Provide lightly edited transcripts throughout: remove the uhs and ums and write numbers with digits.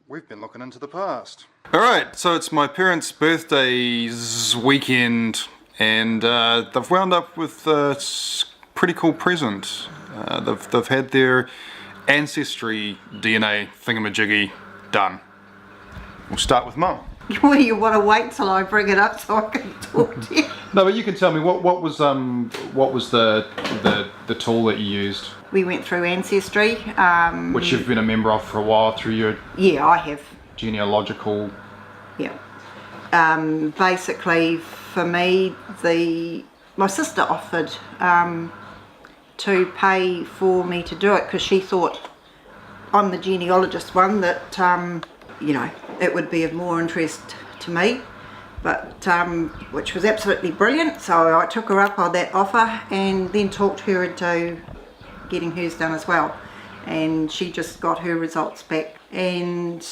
We've been looking into the past. Alright, so it's my parents' birthday's weekend, and they've wound up with a pretty cool present. They've had their ancestry DNA thingamajiggy done. We'll start with Mum. Well, you want to wait till I bring it up so I can talk to you? No, but you can tell me what was the tool that you used? We went through Ancestry. Which you've been a member of for a while through your Yeah, I have. genealogical. Yeah. Basically, for me, my sister offered to pay for me to do it because she thought I'm the genealogist one that it would be of more interest to me, but which was absolutely brilliant. So I took her up on that offer and then talked her into getting hers done as well, and she just got her results back. And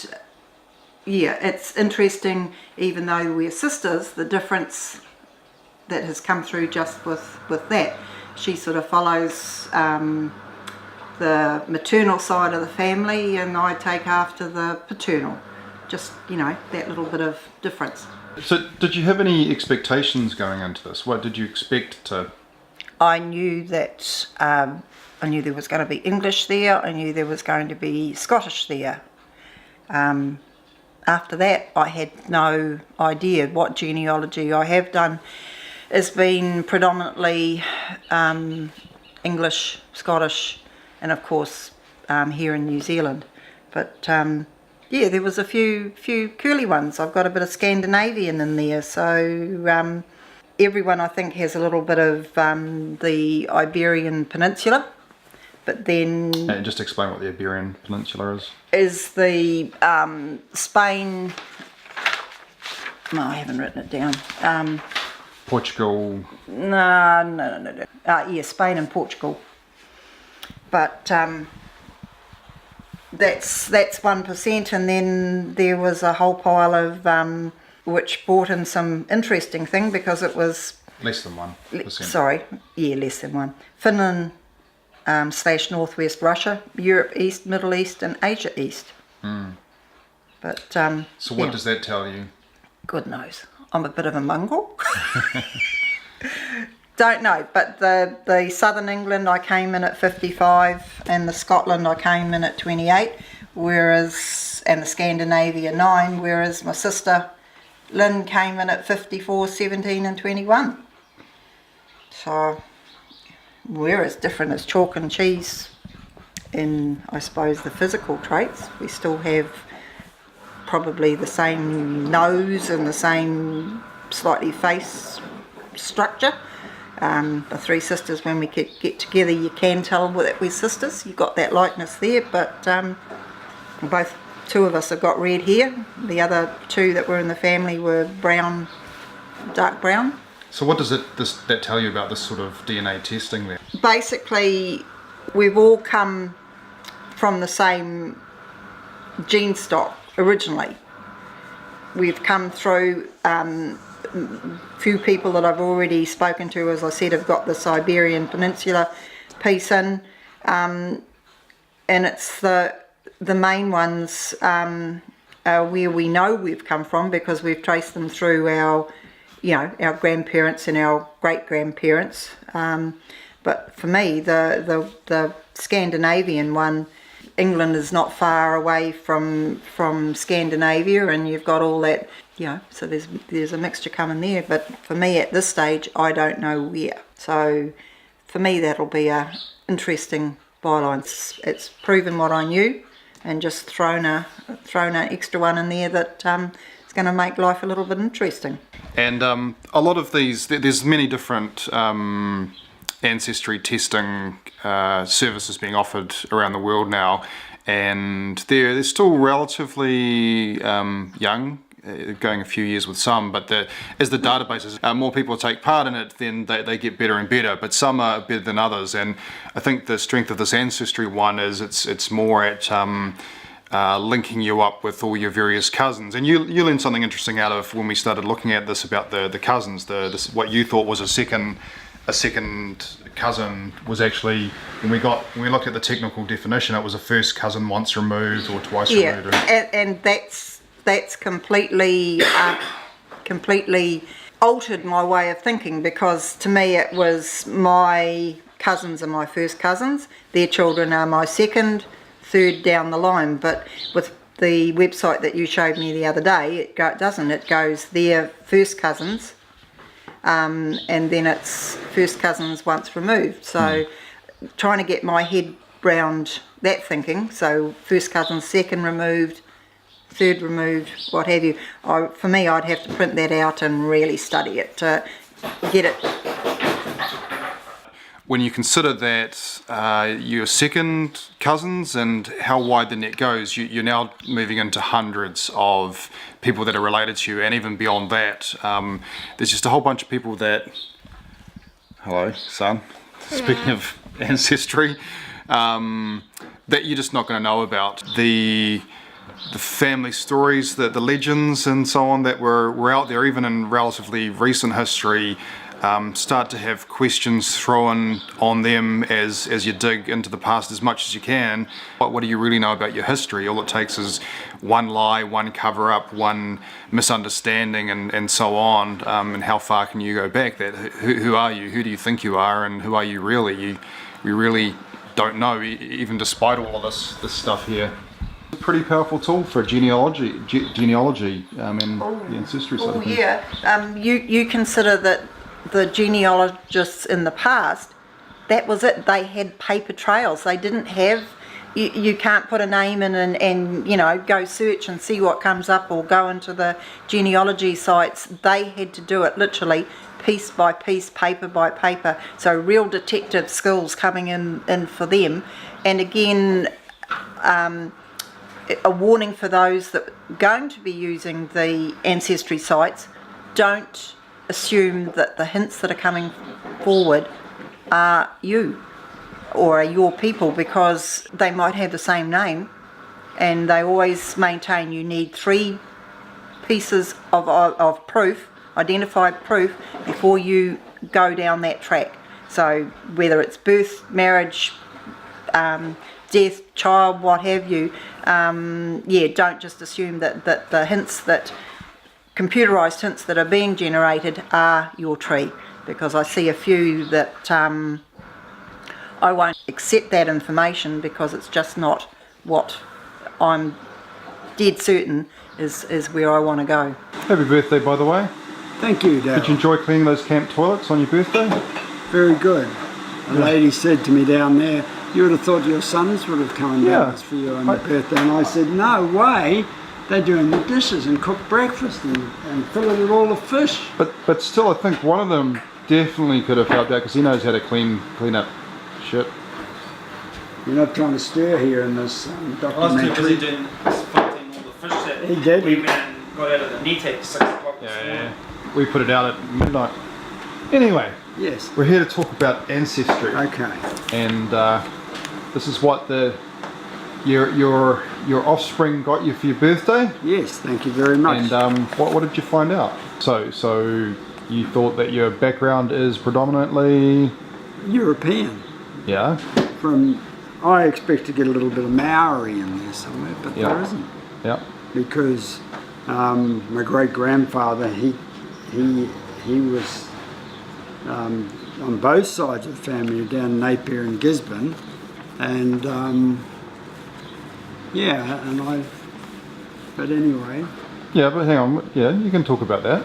yeah, it's interesting, even though we're sisters, the difference that has come through just with that. She sort of follows the maternal side of the family, and I take after the paternal. Just, that little bit of difference. So did you have any expectations going into this? What did you expect to... I knew that I knew there was going to be English there. I knew there was going to be Scottish there. After that, I had no idea what genealogy I have done. It's been predominantly English, Scottish, and of course here in New Zealand. But yeah, there was a few curly ones. I've got a bit of Scandinavian in there, so everyone I think has a little bit of the Iberian Peninsula. But then... And just explain what the Iberian Peninsula is. Is the Spain... No, I haven't written it down. Portugal... No. Yeah, Spain and Portugal. But that's 1%, and then there was a whole pile of... which brought in some interesting thing because it was... Less than 1%. Sorry, yeah, less than 1. Finland... / Northwest Russia, Europe East, Middle East and Asia East. But so what does that tell you? God knows. I'm a bit of a mongrel. Don't know, but the Southern England I came in at 55 and the Scotland I came in at 28, and the Scandinavia 9, whereas my sister Lynn came in at 54, 17 and 21. So we're as different as chalk and cheese in, I suppose, the physical traits. We still have probably the same nose and the same slightly face structure. The three sisters, when we get together, you can tell that we're sisters. You've got that likeness there, but two of us have got red hair. The other two that were in the family were brown, dark brown. So what does that tell you about this sort of DNA testing there? Basically, we've all come from the same gene stock originally. We've come through, few people that I've already spoken to, as I said, have got the Iberian Peninsula piece in, and it's the main ones where we know we've come from because we've traced them through our grandparents and our great-grandparents. But for me, the Scandinavian one, England is not far away from Scandinavia, and you've got all that, so there's a mixture coming there. But for me at this stage, I don't know where. So for me, that'll be a interesting byline. It's proven what I knew, and just thrown an extra one in there that is going to make life a little bit interesting. And a lot of these, there's many different ancestry testing services being offered around the world now, and they're still relatively young, going a few years with some, but as the databases, more people take part in it, then they get better and better, but some are better than others. And I think the strength of this ancestry one is it's more at linking you up with all your various cousins. And you learned something interesting out of when we started looking at this about the cousins, what you thought was a second a second cousin was actually, when we looked at the technical definition, it was a first cousin once removed or twice Yeah, removed. and that's completely completely altered my way of thinking, because to me it was my cousins are my first cousins, their children are my second, third down the line. But with the website that you showed me the other day, it doesn't. It goes their first cousins, and then it's first cousins once removed. So trying to get my head round that thinking, so first cousins, second removed, third removed, what have you. For me, I'd have to print that out and really study it to get it. When you consider that your second cousins and how wide the net goes, you're now moving into hundreds of people that are related to you, and even beyond that, there's just a whole bunch of people that, hello son, speaking of ancestry, that you're just not going to know about. The family stories, the legends and so on that were out there, even in relatively recent history, start to have questions thrown on them as you dig into the past as much as you can. What do you really know about your history? All it takes is one lie, one cover up, one misunderstanding, and so on. And how far can you go back? That who are you? Who do you think you are? And who are you really? You really don't know, even despite all of this stuff here. It's a pretty powerful tool for genealogy, and the ancestry side of things. Yeah, you consider that the genealogists in the past, that was it. They had paper trails. They didn't have, you can't put a name in and go search and see what comes up, or go into the genealogy sites. They had to do it literally piece by piece, paper by paper. So real detective skills coming in for them. And again, a warning for those that are going to be using the ancestry sites: don't assume that the hints that are coming forward are you or are your people, because they might have the same name, and they always maintain you need 3 pieces of proof, identified proof, before you go down that track. So whether it's birth, marriage, death, child, what have you, don't just assume that the hints, that computerised hints that are being generated, are your tree, because I see a few that I won't accept that information, because it's just not what I'm dead certain is where I want to go. Happy birthday, by the way. Thank you, Dale. Did you enjoy cleaning those camp toilets on your birthday? Very good. A lady said to me down there, "You would have thought your sons would have come and done this for you on your birthday." And I said, "No way. They're doing the dishes and cook breakfast and filling with all the fish." But still, I think one of them definitely could have helped out, because he knows how to clean up shit. You're not trying to stir here in this I was too busy documentary. doing filtering all the fish that He did. we went and got out of the net at 6 o'clock this morning. We put it out at midnight. Anyway, Yes. we're here to talk about ancestry, Okay. and this is what your offspring got you for your birthday. Yes. Thank you very much. And what did you find out? So you thought that your background is predominantly, European. yeah, I expect to get a little bit of Maori in there somewhere, but Yeah. there isn't, yeah, because my great grandfather he was on both sides of the family down Napier and Gisborne, and but anyway, yeah. But hang on, yeah, you can talk about that.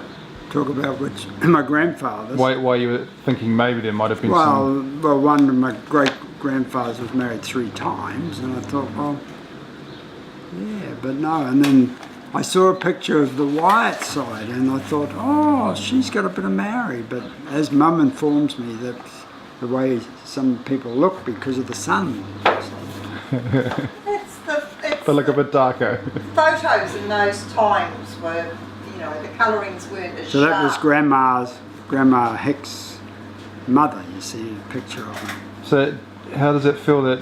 talk about which my grandfather's. Why you were thinking maybe there might have been some. Well, one of my great grandfathers was married 3 times, and I thought, well, yeah, but no. And then I saw a picture of the Wyatt side, and I thought, oh, she's got a bit of Maori. But as Mum informs me, that's the way some people look because of the sun. They look a bit darker. Photos in those times were, the colourings weren't as So that was sharp. Grandma Hick's mother. You see a picture of her. So how does it feel that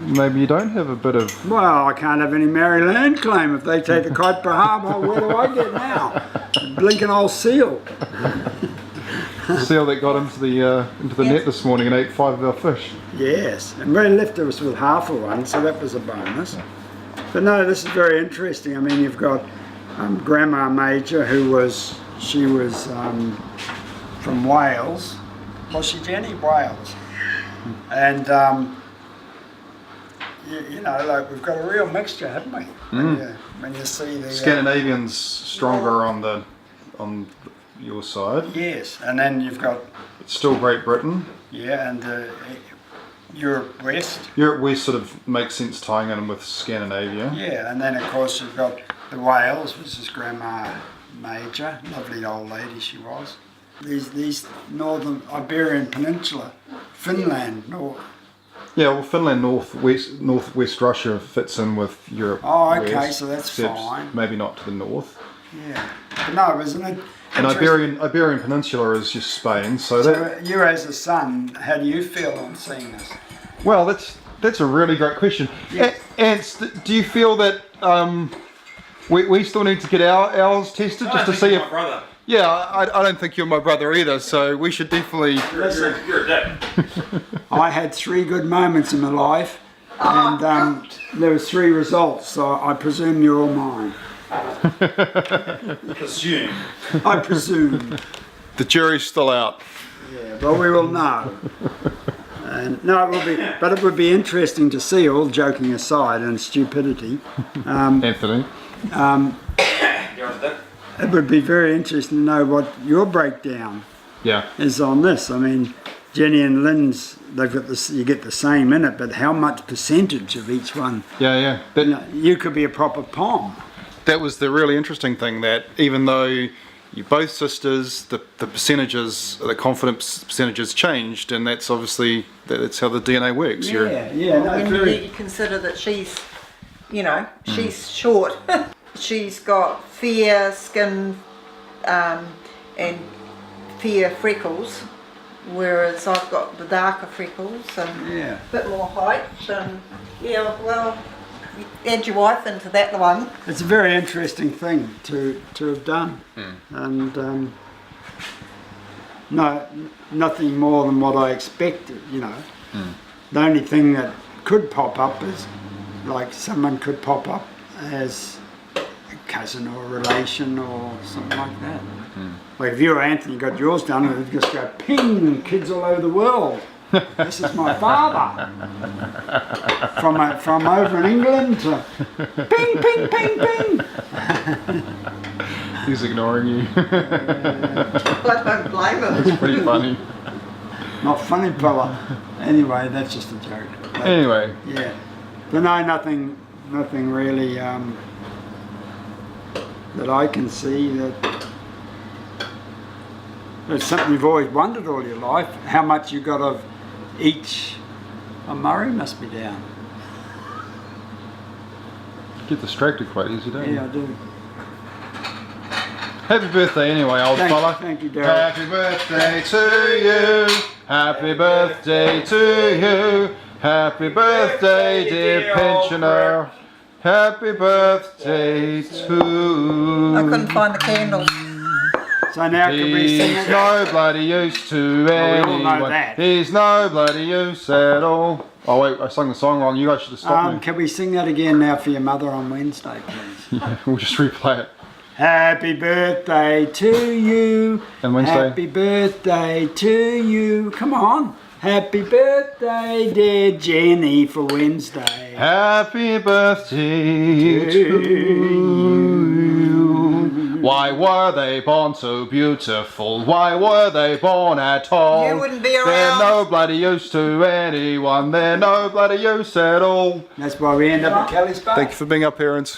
maybe you don't have a bit of... Well, I can't have any Maori land claim if they take the Kaipara Harbour. Where do I get now? Blinking old seal. seal that got into the net this morning and ate 5 of our fish. Yes, and we left us with half of one, so that was a bonus. But no, this is very interesting. I mean, you've got Grandma Major, she was from Wales. Was she, Jenny? Wales. And you know, like we've got a real mixture, haven't we? When you see the Scandinavians stronger on your side. yes, and then you've got It's still Great Britain. and Europe West. Europe West sort of makes sense tying in with Scandinavia. Yeah, and then of course you've got the Wales, which is Grandma Major, lovely old lady she was. These northern Iberian Peninsula, Finland, Yeah, well, Finland, northwest Russia fits in with Europe. Oh, okay, West, so that's except fine. Maybe not to the north. yeah. But no, isn't it? And interesting? Iberian Peninsula is just Spain. So that, So you as a son, how do you feel on seeing this? well, that's a really great question. Yes. Ants, do you feel that we still need to get ours tested just to see if? my brother. Yeah, I don't think you're my brother either. So we should definitely. You're a dick. I had 3 good moments in my life, and there was 3 results. So I presume you're all mine. Presume. I presume. The jury's still out. Yeah, but we will know. And no, it will be. But it would be interesting to see. All joking aside, and stupidity. Anthony. You're a dick. It would be very interesting to know what your breakdown Yeah. is on this. I mean, Jenny and Lynn's, they've got this. You get the same in it, but how much percentage of each one? Yeah. You know, you could be a proper pom. That was the really interesting thing, that even though you're both sisters, the percentages, the confidence percentages changed, and that's obviously that's how the DNA works. Yeah. No, When very, you consider that she's, you know, she's short. She's got fair skin and fair freckles, whereas I've got the darker freckles and Yeah. a bit more height. And yeah, well, add your wife into that one. It's a very interesting thing to have done, and no, nothing more than what I expected. You know, the only thing that could pop up is like someone could pop up as a cousin or a relation or something like that. Like if you or Anthony got yours done, it would just go ping, kids all over the world. This is my father. From over in England to ping, ping, ping, ping. He's ignoring you. I don't blame him. It's pretty funny. Not funny, fella. Anyway, that's just a joke. But, Anyway, yeah. But no, nothing really that I can see that. It's something you've always wondered all your life, how much you got of each. Oh, Murray must be down. get distracted quite easy, don't you? Yeah, I do. Happy birthday anyway, old fella. Thank you, Darryl. Happy birthday to you. Happy birthday to you. Happy birthday, dear pensioner. Happy birthday to. I couldn't find the candles. So now can we sing He's it? no bloody use to we all know anyone. that. He's no bloody use at all. Oh wait, I sung the song wrong. You guys should have stopped me. Can we sing that again now for your mother on Wednesday, please? We'll just replay it. Happy birthday to you. And Wednesday? Happy birthday to you. Come on. Happy birthday, dear Jenny, for Wednesday. Happy birthday to you. Why were they born so beautiful? Why were they born at all? You wouldn't be They're around. no bloody use to anyone. They're no bloody use at all. That's why we end up at Kelly's Bar. Thank you for being up, parents.